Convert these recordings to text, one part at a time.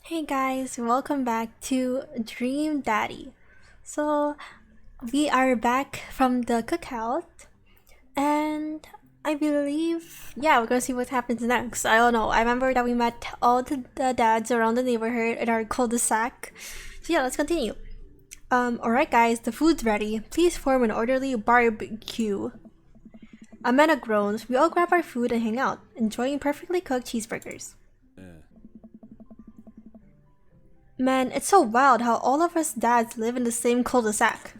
Hey guys, welcome back to Dream Daddy. So, we are back from the cookout, and I believe, yeah, we're gonna see what happens next. I don't know. I remember that we met all the dads around the neighborhood in our cul-de-sac. So, yeah, let's continue. Alright, guys, the food's ready. Please form an orderly barbecue. Amanda groans. We all grab our food and hang out, enjoying perfectly cooked cheeseburgers. Man, it's so wild how all of us dads live in the same cul-de-sac.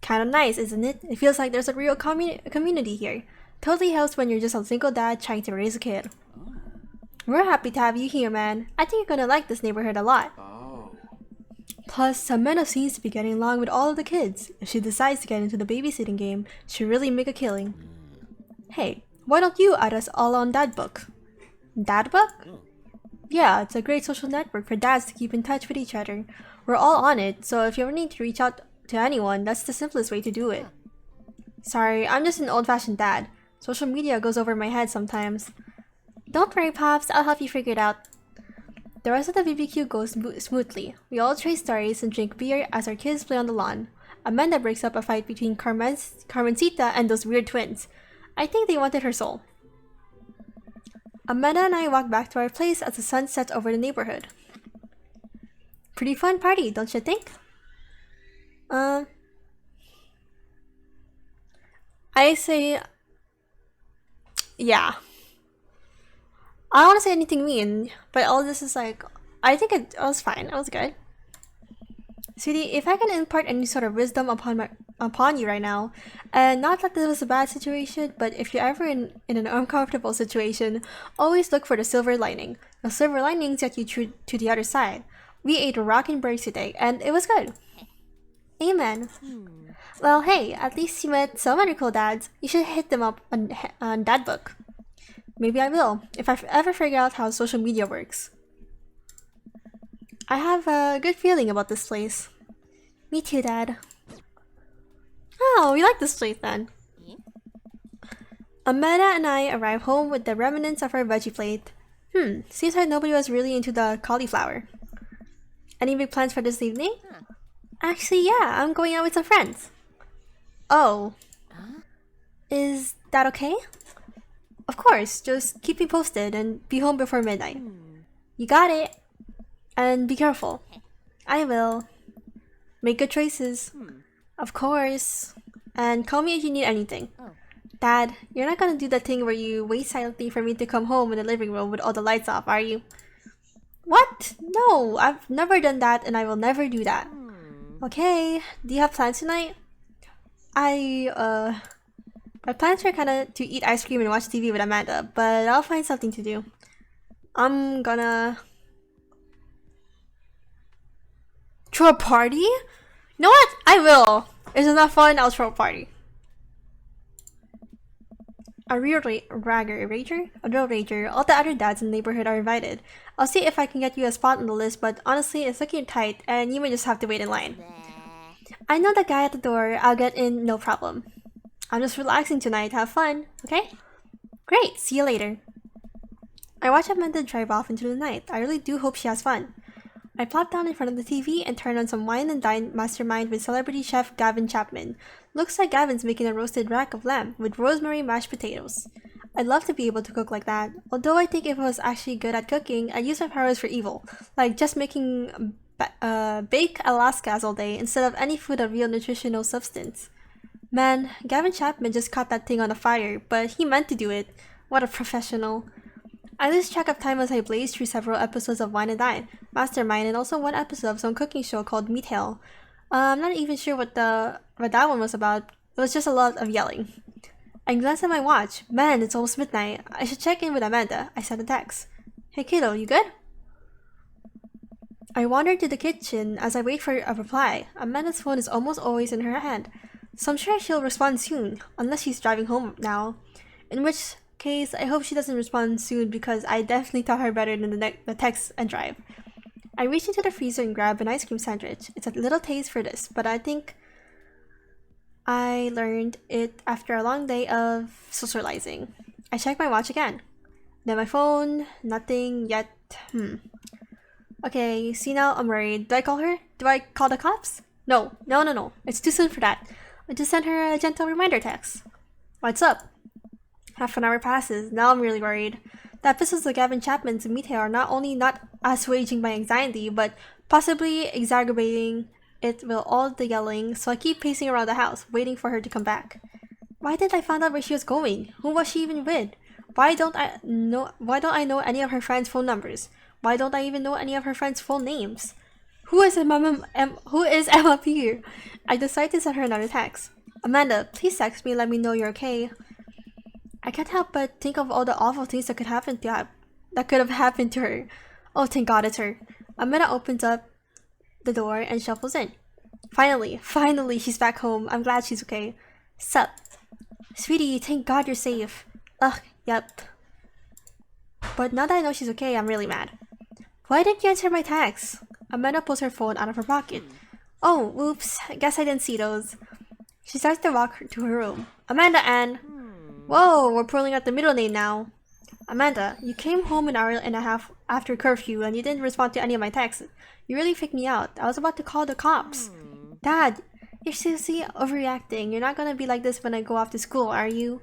Kinda nice, isn't it? It feels like there's a real community here. Totally helps when you're just a single dad trying to raise a kid. We're happy to have you here, man. I think you're gonna like this neighborhood a lot. Plus, Samantha seems to be getting along with all of the kids. If she decides to get into the babysitting game, she'll really make a killing. Hey, why don't you add us all on Dad Book? Dad Book? Yeah, it's a great social network for dads to keep in touch with each other. We're all on it, so if you ever need to reach out to anyone, that's the simplest way to do it. Sorry, I'm just an old-fashioned dad. Social media goes over my head sometimes. Don't worry, Pops, I'll help you figure it out. The rest of the BBQ goes smoothly. We all trade stories and drink beer as our kids play on the lawn. Amanda breaks up a fight between Carmencita and those weird twins. I think they wanted her soul. Amanda and I walk back to our place as the sun sets over the neighborhood. Pretty fun party, don't you think? I say, yeah. I don't want to say anything mean, but all this is like, I think it was fine. It was good. Sweetie, if I can impart any sort of wisdom upon you right now, and not that this was a bad situation, but if you're ever in an uncomfortable situation, always look for the silver lining. The silver linings get you through to the other side. We ate rockin' burgers today, and it was good. Amen. Well, hey, at least you met so many cool dads. You should hit them up on Dad Book. Maybe I will, if I ever figure out how social media works. I have a good feeling about this place. Me too, Dad. Oh, we like this place then. Amanda and I arrive home with the remnants of our veggie plate. Seems like nobody was really into the cauliflower. Any big plans for this evening? Actually, yeah, I'm going out with some friends. Oh. Is that okay? Of course, just keep me posted and be home before midnight. You got it. And be careful. I will. Make good choices. Of course. And call me if you need anything. Dad, you're not gonna do that thing where you wait silently for me to come home in the living room with all the lights off, are you? What? No, I've never done that and I will never do that. Okay, do you have plans tonight? My plans are kinda to eat ice cream and watch TV with Amanda, but I'll find something to do. I'm gonna throw a party? You know what? I will. It's enough fun, I'll throw a party. A real rager? A real rager. All the other dads in the neighborhood are invited. I'll see if I can get you a spot on the list, but honestly, it's looking tight, and you may just have to wait in line. I know the guy at the door. I'll get in, no problem. I'm just relaxing tonight. Have fun, okay? Great, see you later. I watch Amanda drive off into the night. I really do hope she has fun. I plop down in front of the TV and turn on some wine and dine mastermind with celebrity chef Gavin Chapman. Looks like Gavin's making a roasted rack of lamb with rosemary mashed potatoes. I'd love to be able to cook like that, although I think if I was actually good at cooking, I'd use my powers for evil, like just making baked Alaskas all day instead of any food of real nutritional substance. Man, Gavin Chapman just caught that thing on a fire, but he meant to do it. What a professional. I lose track of time as I blaze through several episodes of Wine and Dine, Mastermind, and also one episode of some cooking show called Meat Hill. I'm not even sure what that one was about. It was just a lot of yelling. I glance at my watch. Man, it's almost midnight. I should check in with Amanda. I sent a text. Hey kiddo, you good? I wander to the kitchen as I wait for a reply. Amanda's phone is almost always in her hand, so I'm sure she'll respond soon, unless she's driving home now. In which case, I hope she doesn't respond soon because I definitely taught her better than the text and drive. I reach into the freezer and grab an ice cream sandwich. It's a little taste for this, but I think I learned it after a long day of socializing. I check my watch again. Then my phone, nothing yet. Okay, see now I'm worried. Do I call her? Do I call the cops? No, no, no, no. It's too soon for that. I just sent her a gentle reminder text. What's up? Half an hour passes. Now I'm really worried. The episodes of Gavin Chapman's Meet are not only not assuaging my anxiety, but possibly exacerbating it with all the yelling, so I keep pacing around the house, waiting for her to come back. Why did I find out where she was going? Who was she even with? Why don't I know any of her friends' phone numbers? Why don't I even know any of her friends' full names? Who is Emma P? I decide to send her another text. Amanda, please text me and let me know you're okay. I can't help but think of all the awful things that could have happened to her. Oh, thank God it's her. Amanda opens up the door and shuffles in. Finally, she's back home. I'm glad she's okay. Sup? Sweetie, thank God you're safe. Ugh, yep. But now that I know she's okay, I'm really mad. Why didn't you answer my text? Amanda pulls her phone out of her pocket. Oh, oops. Guess I didn't see those. She starts to walk to her room. Amanda Ann. Whoa, we're pulling out the middle name now. Amanda, you came home an hour and a half after curfew and you didn't respond to any of my texts. You really freaked me out. I was about to call the cops. Dad, you're seriously overreacting. You're not gonna be like this when I go off to school, are you?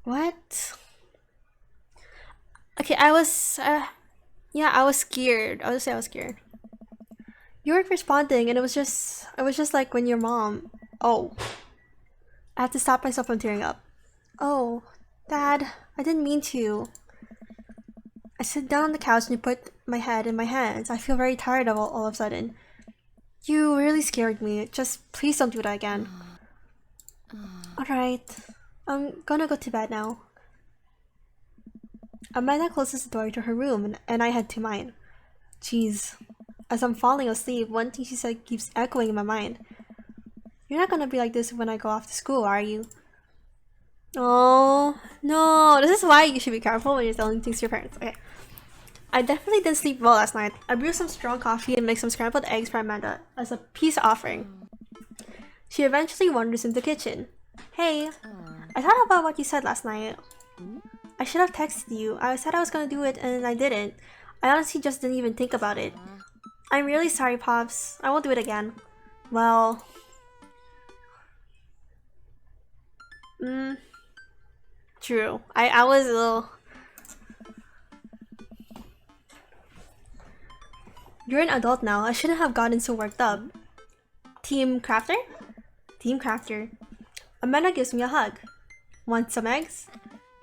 What? Okay, I was scared. I would say I was scared. You weren't responding, and it was just like when your mom. Oh, I have to stop myself from tearing up. Oh, Dad, I didn't mean to. I sit down on the couch and put my head in my hands. I feel very tired all of a sudden. You really scared me. Just please don't do that again. Alright, I'm gonna go to bed now. Amanda closes the door to her room and I head to mine. Jeez. As I'm falling asleep, one thing she said keeps echoing in my mind. You're not gonna be like this when I go off to school, are you? Oh, no. This is why you should be careful when you're telling things to your parents. Okay. I definitely didn't sleep well last night. I brewed some strong coffee and made some scrambled eggs for Amanda as a peace offering. She eventually wanders into the kitchen. Hey, I thought about what you said last night. I should have texted you. I said I was gonna do it and I didn't. I honestly just didn't even think about it. I'm really sorry, Pops. I won't do it again. Well... True. I was a little... You're an adult now. I shouldn't have gotten so worked up. Team Crafter? Team Crafter. Amanda gives me a hug. Want some eggs?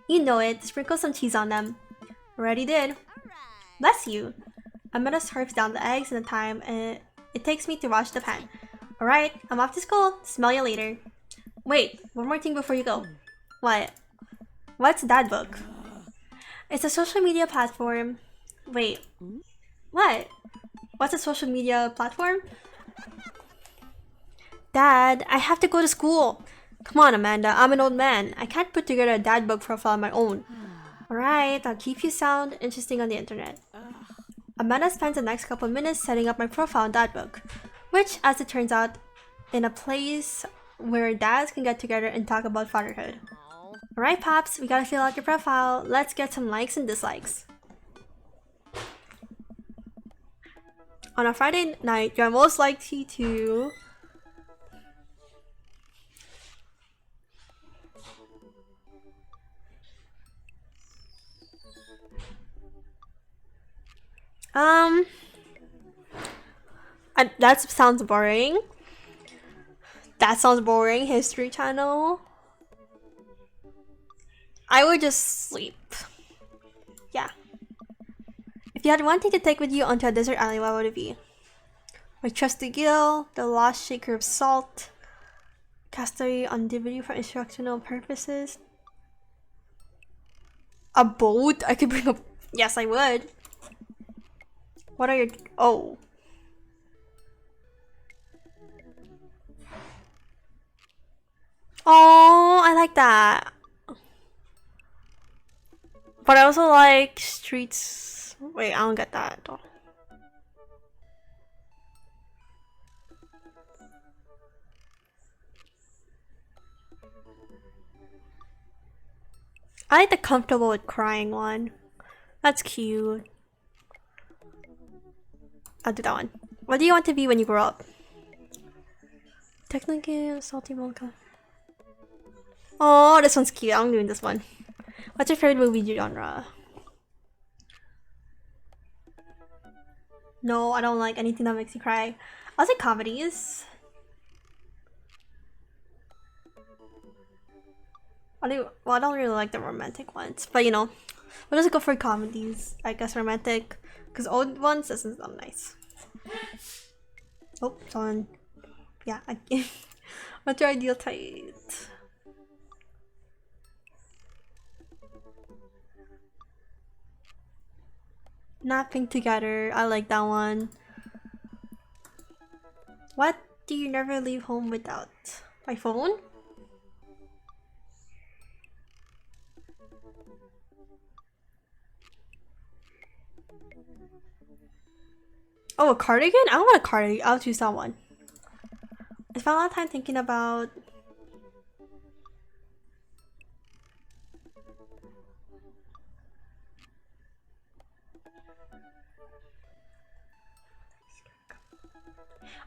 You know it. Sprinkle some cheese on them. Already did. Bless you. Amanda scarfs down the eggs and the thyme and it takes me to wash the pan. Alright, I'm off to school. Smell you later. Wait, one more thing before you go. What? What's that book? It's a social media platform. Wait. What? What's a social media platform? Dad, I have to go to school. Come on, Amanda. I'm an old man. I can't put together a dad book profile on my own. Alright, I'll keep you sound interesting on the internet. Amanda spends the next couple minutes setting up my profile on that book, which, as it turns out, in a place where dads can get together and talk about fatherhood. Alright, Pops, we gotta fill out your profile. Let's get some likes and dislikes. On a Friday night, you're most likely to... that sounds boring. That sounds boring. History Channel. I would just sleep. Yeah. If you had one thing to take with you onto a desert island, what would it be? My trusty gill, the lost shaker of salt, castaway on DVD for instructional purposes. A boat? I could bring a... Yes, I would. What are your... Oh. Oh, I like that. But I also like streets. Wait, I don't get that though. I like the comfortable with crying one. That's cute. I'll do that one. What do you want to be when you grow up? Technically, salty mocha. Oh, this one's cute. I'm doing this one. What's your favorite movie genre? No, I don't like anything that makes you cry. I'll say comedies. Well, I don't really like the romantic ones, but you know, we'll just go for comedies. I guess romantic, because old ones doesn't sound nice. Oh, someone. Yeah, what's your ideal type? Napping together. I like that one. What do you never leave home without? My phone? Oh, a cardigan? I don't want a cardigan. I'll choose that one. I spent a lot of time thinking about.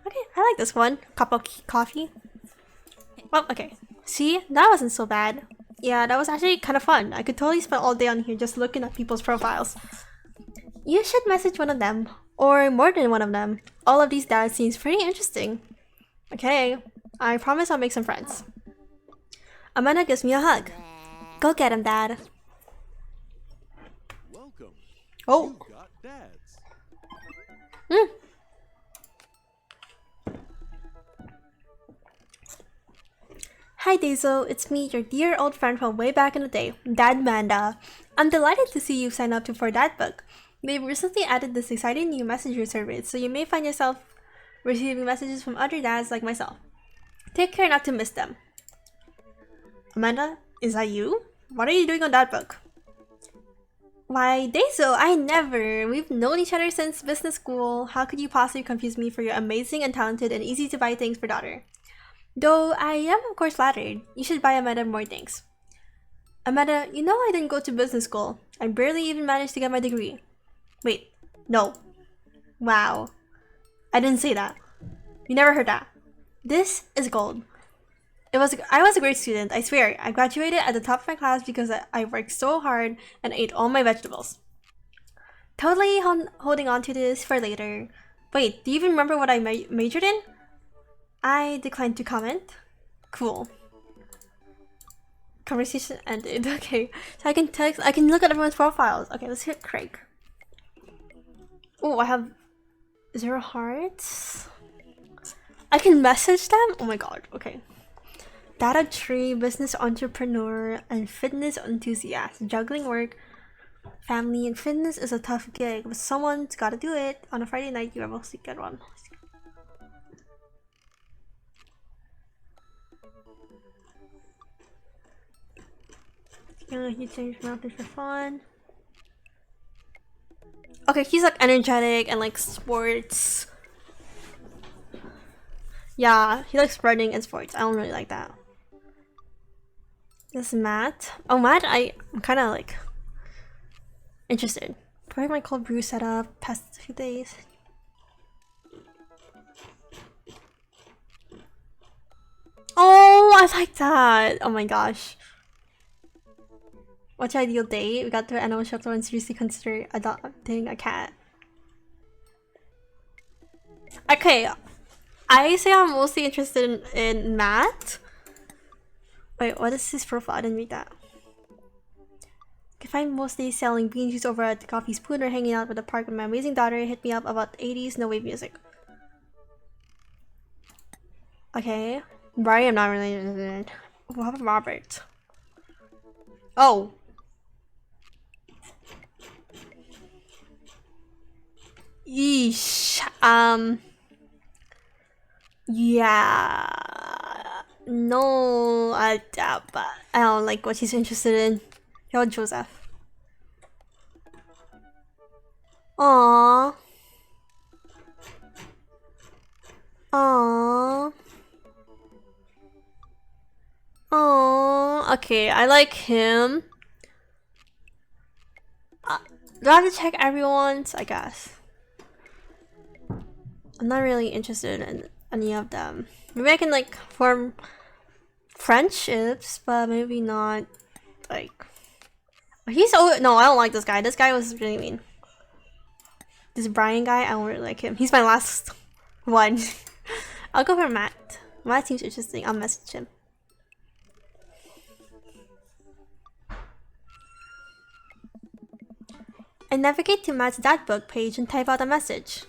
Okay, I like this one. Cup of coffee. Oh, okay. See, that wasn't so bad. Yeah, that was actually kind of fun. I could totally spend all day on here just looking at people's profiles. You should message one of them, or more than one of them. All of these dads seems pretty interesting. Okay, I promise I'll make some friends. Amanda gives me a hug. Go get him, Dad. Welcome. Oh. You got dads. Hi Daisel, it's me, your dear old friend from way back in the day, Dad Manda. I'm delighted to see you've signed up for that book. They've recently added this exciting new messenger service, so you may find yourself receiving messages from other dads like myself. Take care not to miss them. Amanda, is that you? What are you doing on that book? Why, Daisel, I never. We've known each other since business school. How could you possibly confuse me for your amazing and talented and easy to buy things for daughter? Though I am of course flattered. You should buy Amanda more things. Amanda, you know I didn't go to business school. I barely even managed to get my degree. Wait, no. Wow. I didn't say that. You never heard that. This is gold. I was a great student, I swear. I graduated at the top of my class because I worked so hard and ate all my vegetables. Totally holding on to this for later. Wait, do you even remember what I majored in? I declined to comment. Cool. Conversation ended. Okay, so I can look at everyone's profiles. Okay, let's hit Craig. Oh, I have 0 hearts. I can message them? Oh my god, okay. Data tree, business entrepreneur, and fitness enthusiast. Juggling work, family, and fitness is a tough gig, but someone's gotta do it. On a Friday night, you are mostly get one. He changed my outfit for fun. Okay, he's like energetic and like sports. Yeah, he likes running and sports. I don't really like that. This is Matt. Oh, Matt, I'm kind of like interested. Probably my cold brew setup past a few days. Oh, I like that. Oh my gosh. What's your ideal date? We got to animal shelter and seriously consider adopting a cat. Okay, I say I'm mostly interested in Matt. Wait, what is his profile? I didn't read that. If I'm mostly selling bean juice over at the coffee spoon or hanging out with the park with my amazing daughter, hit me up about 80s no wave music. Okay. Barry, I'm not really interested. What about Robert? Oh. Yeesh. Yeah. No, but I don't like what he's interested in. Yo, Joseph. Aww. Aww. Aww. Okay, I like him. Do I have to check everyone's? I guess. I'm not really interested in any of them. Maybe I can like form friendships, but maybe not like. He's oh no, I don't like this guy. This guy was really mean. This Brian guy, I don't really like him. He's my last one. I'll go for Matt. Matt seems interesting. I'll message him. I navigate to Matt's dad book page and type out a message.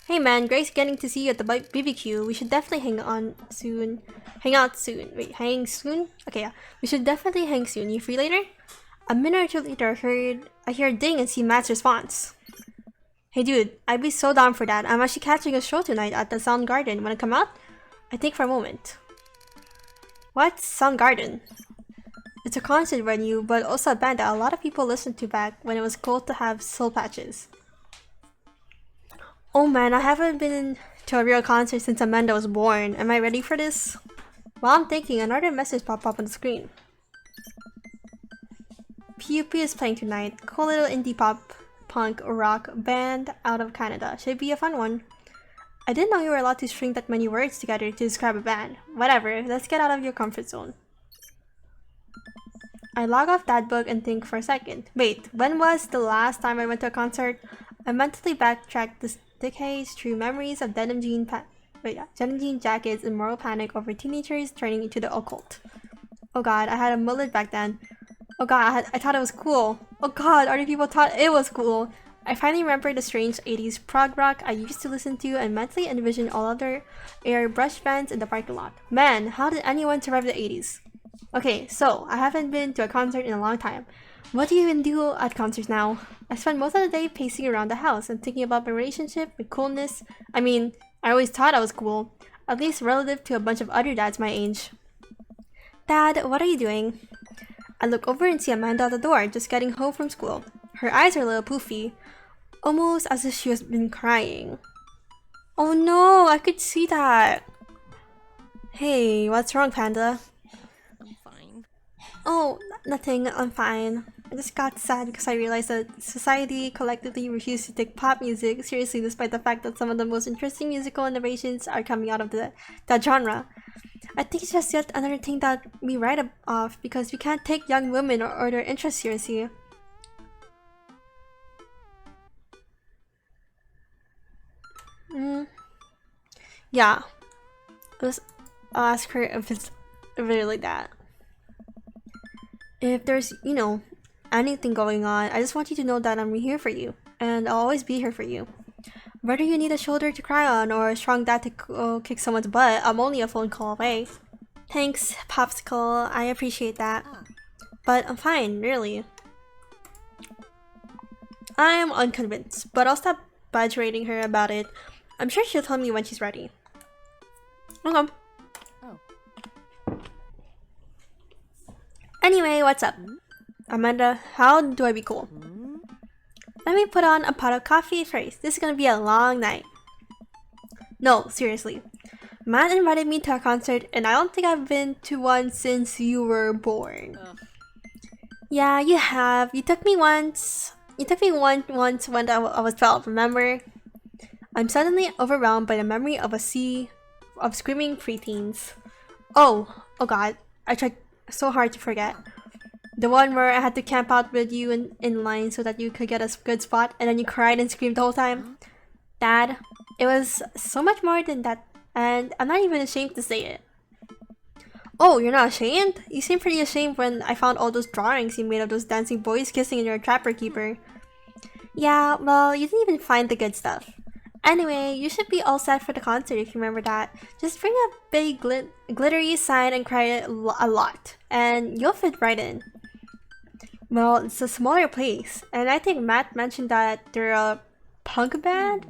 Hey man, great getting to see you at the BBQ. We should definitely hang out soon. Wait, hang soon? Okay, yeah. We should definitely hang soon. You free later? A minute or two later, I hear a ding and see Matt's response. Hey dude, I'd be so down for that. I'm actually catching a show tonight at the Sound Garden. Wanna come out? I think for a moment. What? Sound Garden? It's a concert venue, but also a band that a lot of people listened to back when it was cool to have soul patches. Oh man, I haven't been to a real concert since Amanda was born. Am I ready for this? While I'm thinking, another message popped up on the screen. PUP is playing tonight. Cool little indie pop, punk, rock band out of Canada. Should be a fun one. I didn't know you were allowed to string that many words together to describe a band. Whatever, let's get out of your comfort zone. I log off that book and think for a second. Wait, when was the last time I went to a concert? I mentally backtracked the decades through memories of denim jean jackets and moral panic over teenagers turning into the occult. Oh god, I had a mullet back then. Oh god, I thought it was cool. Oh god, other people thought it was cool. I finally remember the strange 80s prog rock I used to listen to and mentally envisioned all other airbrush bands in the parking lot. Man, how did anyone survive the 80s? Okay, so I haven't been to a concert in a long time. What do you even do at concerts now? I spend most of the day pacing around the house and thinking about my relationship with coolness. I mean, I always thought I was cool, at least relative to a bunch of other dads my age. Dad, what are you doing? I look over and see Amanda at the door, just getting home from school. Her eyes are a little poofy, almost as if she has been crying. Oh no, I could see that. Hey, what's wrong, Panda? I'm fine. Oh, nothing, I'm fine. I just got sad because I realized that society collectively refused to take pop music seriously despite the fact that some of the most interesting musical innovations are coming out of that genre. I think it's just yet another thing that we write off because we can't take young women or their interests seriously. Yeah. I'll ask her if it's really like that. If there's, anything going on, I just want you to know that I'm here for you. And I'll always be here for you. Whether you need a shoulder to cry on or a strong dad to kick someone's butt, I'm only a phone call away. Thanks, Popsicle. I appreciate that. But I'm fine, really. I am unconvinced, but I'll stop badgering her about it. I'm sure she'll tell me when she's ready. Okay. Oh. Anyway, what's up? Amanda, how do I be cool? Let me put on a pot of coffee first. This is gonna be a long night. No, seriously. Matt invited me to a concert and I don't think I've been to one since you were born. Yeah, you have. You took me once. You took me once when I was 12, remember? I'm suddenly overwhelmed by the memory of a sea of screaming preteens. Oh god. I tried so hard to forget. The one where I had to camp out with you in line so that you could get a good spot and then you cried and screamed the whole time. Dad, it was so much more than that and I'm not even ashamed to say it. Oh, you're not ashamed? You seemed pretty ashamed when I found all those drawings you made of those dancing boys kissing in your trapper keeper. Yeah, well, you didn't even find the good stuff. Anyway, you should be all set for the concert if you remember that. Just bring a big glittery sign and cry a lot, and you'll fit right in. Well, it's a smaller place, and I think Matt mentioned that they're a punk band?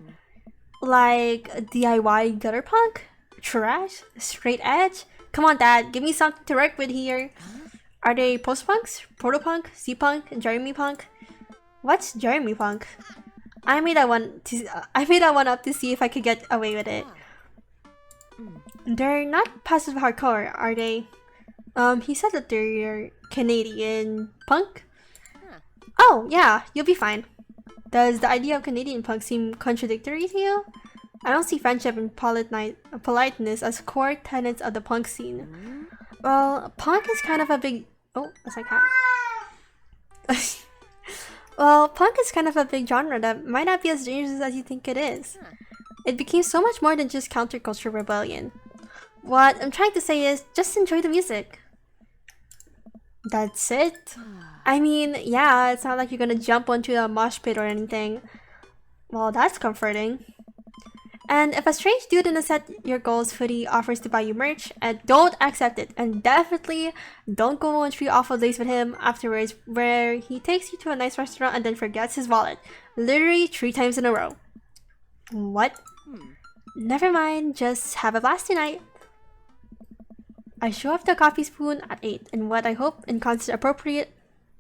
Like DIY gutter punk? Trash? Straight edge? Come on, Dad, give me something to work with here. Are they post-punks? Proto-punk? C-punk? Jeremy punk? What's Jeremy punk? I made that one up to see if I could get away with it. They're not passive hardcore, are they? He said that they're Canadian punk. Oh, yeah, you'll be fine. Does the idea of Canadian punk seem contradictory to you? I don't see friendship and politeness as core tenets of the punk scene. Well, punk is kind of a big... Oh, that's my cat. Well, punk is kind of a big genre that might not be as dangerous as you think it is. It became so much more than just counterculture rebellion. What I'm trying to say is, just enjoy the music. That's it? I mean, yeah, it's not like you're gonna jump onto a mosh pit or anything. Well, that's comforting. And if a strange dude in a set your goals hoodie offers to buy you merch, and don't accept it. And definitely don't go on 3 awful days with him afterwards where he takes you to a nice restaurant and then forgets his wallet. Literally 3 times in a row. What? Never mind, just have a blast tonight. I show up the coffee spoon at 8 in what I hope encounters appropriate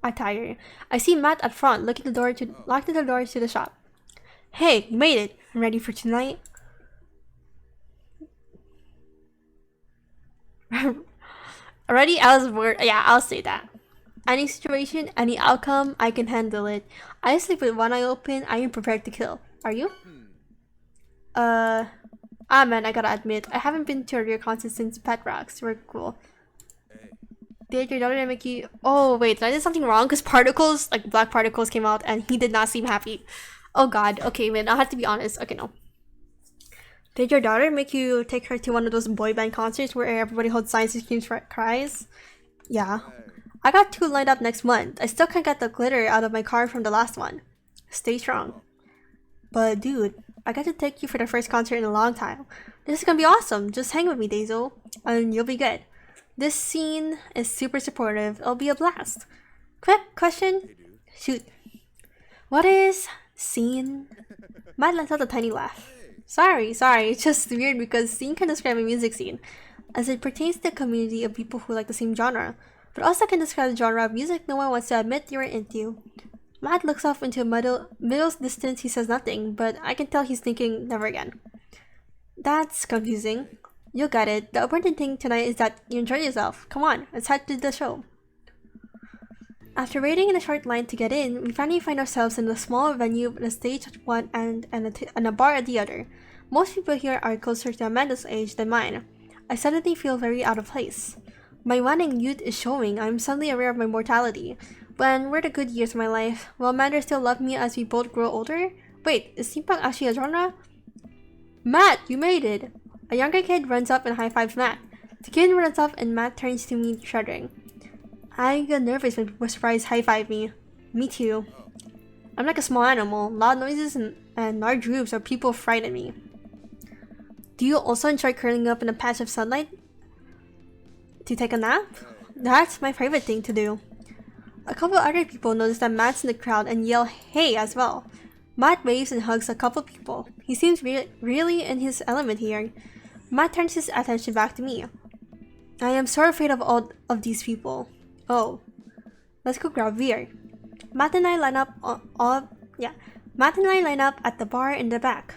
attire. I see Matt at front locking the doors to the shop. Hey, you made it. Ready for tonight? Already Alice word. Yeah, I'll say that. Any situation, any outcome, I can handle it. I sleep with one eye open. I am prepared to kill. Are you? Man, I gotta admit, I haven't been to a real concert since Pet Rocks. We're cool. Did your daughter make you... Oh, wait, did I do something wrong? Because particles, like black particles came out and he did not seem happy. Oh god, okay, wait, I have to be honest. Okay, no. Did your daughter make you take her to one of those boy band concerts where everybody holds signs and screams cries? Yeah. I got 2 lined up next month. I still can't get the glitter out of my car from the last one. Stay strong. But dude, I got to take you for the first concert in a long time. This is gonna be awesome. Just hang with me, Daisel, and you'll be good. This scene is super supportive. It'll be a blast. Quick question? Shoot. What is scene? Matt lets out a tiny laugh. Sorry, it's just weird because scene can describe a music scene, as it pertains to a community of people who like the same genre, but also can describe the genre of music no one wants to admit you're into. Matt looks off into a middle distance. He says nothing, but I can tell he's thinking never again. That's confusing. You'll get it. The important thing tonight is that you enjoy yourself. Come on, let's head to the show. After waiting in a short line to get in, we finally find ourselves in a small venue with a stage at one end and a bar at the other. Most people here are closer to Amanda's age than mine. I suddenly feel very out of place. My waning youth is showing. I'm suddenly aware of my mortality. When were the good years of my life? Will Amanda still love me as we both grow older? Wait, is steampunk actually a genre? Matt, you made it! A younger kid runs up and high-fives Matt. The kid runs up and Matt turns to me shuddering. I get nervous when people surprise high-five me. Me too. I'm like a small animal. Loud noises and large groups of people frighten me. Do you also enjoy curling up in a patch of sunlight to take a nap? That's my favorite thing to do. A couple other people notice that Matt's in the crowd and yell hey as well. Matt waves and hugs a couple people. He seems really in his element here. Matt turns his attention back to me. I am so afraid of all of these people. Oh, let's go grab beer. Matt and I line up at the bar in the back,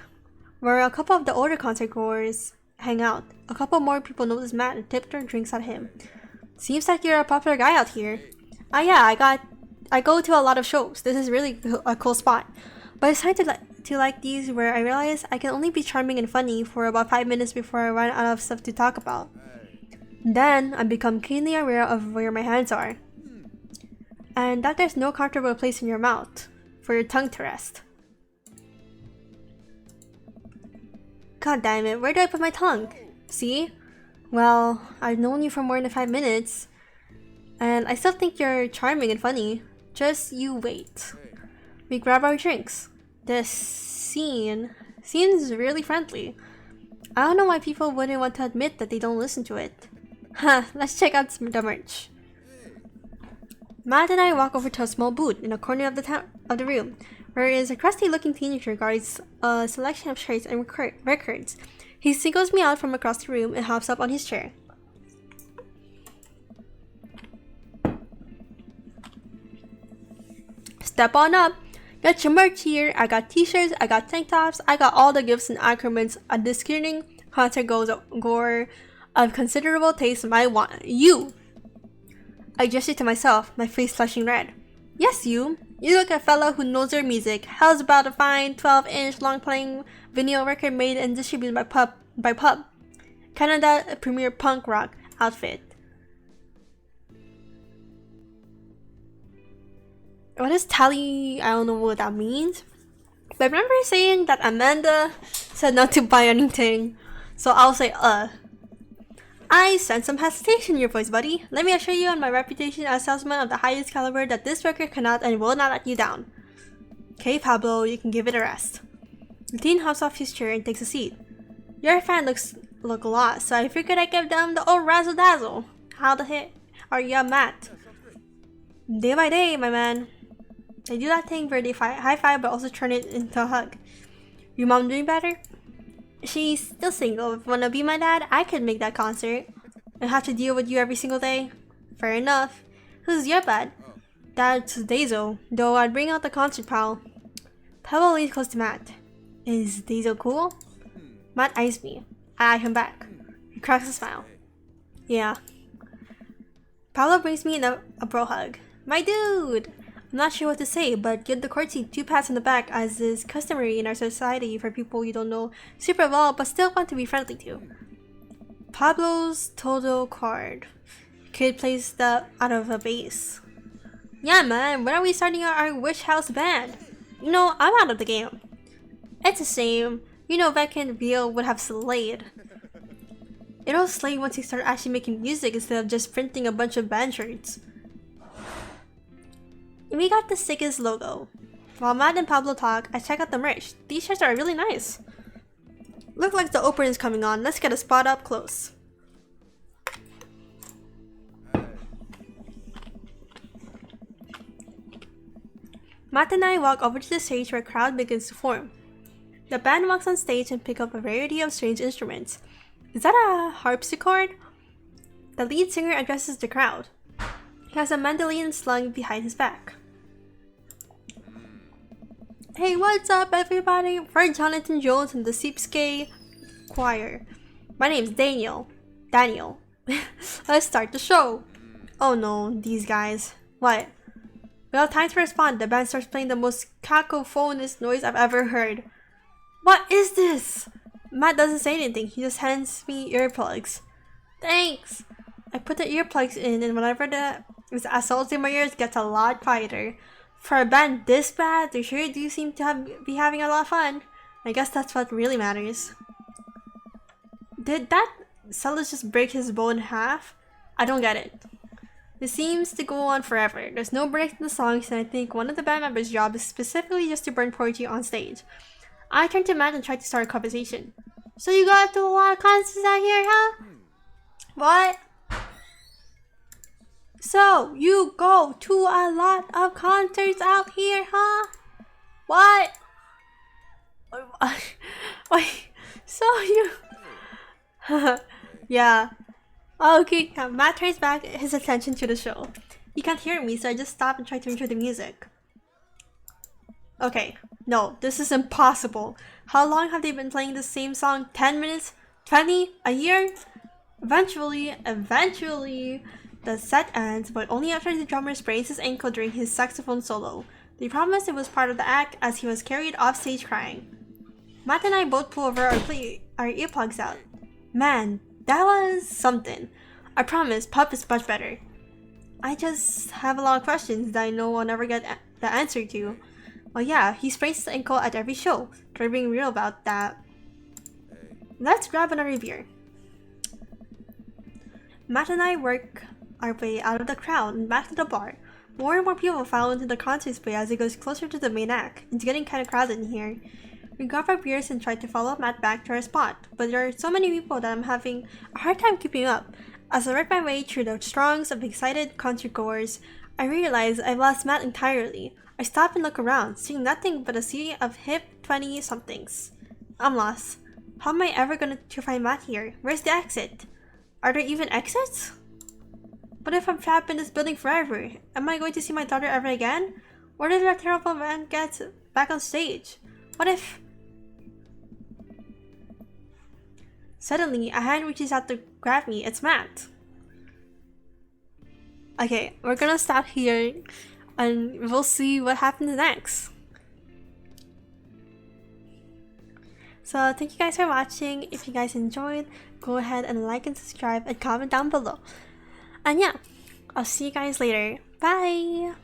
where a couple of the older concert goers hang out. A couple more people notice Matt and tip their drinks at him. Seems like you're a popular guy out here. Yeah, I go to a lot of shows. This is really a cool spot. But it's time to like these where I realize I can only be charming and funny for about 5 minutes before I run out of stuff to talk about. Then I become keenly aware of where my hands are, and that there's no comfortable place in your mouth for your tongue to rest. God damn it, where do I put my tongue? See? Well, I've known you for more than 5 minutes, and I still think you're charming and funny. Just you wait. We grab our drinks. This scene seems really friendly. I don't know why people wouldn't want to admit that they don't listen to it. Let's check out the merch. Matt and I walk over to a small booth in a corner of the room, where is a crusty-looking teenager guards a selection of shirts and records. He singles me out from across the room and hops up on his chair. Step on up. Get your merch here. I got t-shirts, I got tank tops, I got all the gifts and accoutrements a discerning concert goer of considerable taste might want. You! I gestured to myself, my face flushing red. Yes, you. You look a fellow who knows your music. How's about a fine 12-inch long-playing vinyl record made and distributed by Pub? Canada premier punk rock outfit. What is tally? I don't know what that means. But I remember saying that Amanda said not to buy anything. So I'll say, I sense some hesitation in your voice, buddy. Let me assure you on my reputation as salesman of the highest caliber that this record cannot and will not let you down. Okay, Pablo, you can give it a rest. The teen hops off his chair and takes a seat. Your fan look lost, so I figured I'd give them the old razzle dazzle. How the heck are ya, Matt? Day by day, my man. They do that thing where they high five but also turn it into a hug. Your mom doing better? She's still single. If you wanna be my dad, I could make that concert. I have to deal with you every single day. Fair enough. Who's your dad? That's Dazo, though I'd bring out the concert pal. Pebble leans close to Matt. Is Dazo cool? Matt eyes me. I eye him back. He cracks a smile. Yeah. Pablo brings me a bro hug. My dude! I'm not sure what to say, but give the courtesy 2 pats on the back as is customary in our society for people you don't know super well but still want to be friendly to. Pablo's Todo card. Kid plays that out of a bass. Yeah man, when are we starting our Wish House band? You know, I'm out of the game. It's a shame. You know Vacant Real would have slayed. It'll slay once you start actually making music instead of just printing a bunch of band shirts. We got the sickest logo. While Matt and Pablo talk, I check out the merch. These shirts are really nice. Look like the opening is coming on. Let's get a spot up close. Matt and I walk over to the stage where a crowd begins to form. The band walks on stage and pick up a variety of strange instruments. Is that a harpsichord? The lead singer addresses the crowd. He has a mandolin slung behind his back. Hey, what's up everybody? We're Jonathan Jones and the Seepskay Choir. My name's Daniel. Let's start the show. Oh no, these guys. What? Without time to respond, the band starts playing the most cacophonous noise I've ever heard. What is this? Matt doesn't say anything, he just hands me earplugs. Thanks! I put the earplugs in and whenever the assault in my ears gets a lot quieter. For a band this bad, they sure do seem to be having a lot of fun. I guess that's what really matters. Did that cellist just break his bow in half? I don't get it. This seems to go on forever. There's no break in the songs and I think one of the band members' job is specifically just to burn poetry on stage. I turned to Matt and tried to start a conversation. So you got to a lot of concerts out here, huh? What? So, you go to a lot of concerts out here, huh? What? Wait, so you... Yeah. Okay, Matt turns back his attention to the show. He can't hear me, so I just stop and try to enjoy the music. Okay, no, this is impossible. How long have they been playing the same song? 10 minutes? 20? A year? Eventually, the set ends, but only after the drummer sprains his ankle during his saxophone solo. They promised it was part of the act as he was carried off stage crying. Matt and I both pull over our earplugs out. Man, that was something. I promise, Pup is much better. I just have a lot of questions that I know I'll never get the answer to. Well yeah, he sprains his ankle at every show. Try being real about that. Let's grab another beer. Matt and I work our way out of the crowd and back to the bar. More and more people file into the concert space as it goes closer to the main act. It's getting kind of crowded in here. We grab our beers and try to follow Matt back to our spot, but there are so many people that I'm having a hard time keeping up. As I work my way through the throngs of excited concert goers, I realize I've lost Matt entirely. I stop and look around, seeing nothing but a sea of hip 20-somethings. I'm lost. How am I ever going to find Matt here? Where's the exit? Are there even exits? What if I'm trapped in this building forever? Am I going to see my daughter ever again? Where did that terrible man get back on stage? What if... Suddenly, a hand reaches out to grab me. It's Matt. Okay, we're gonna stop here. and we'll see what happens next. So thank you guys for watching. If you guys enjoyed, go ahead and like and subscribe and comment down below. And yeah, I'll see you guys later. Bye!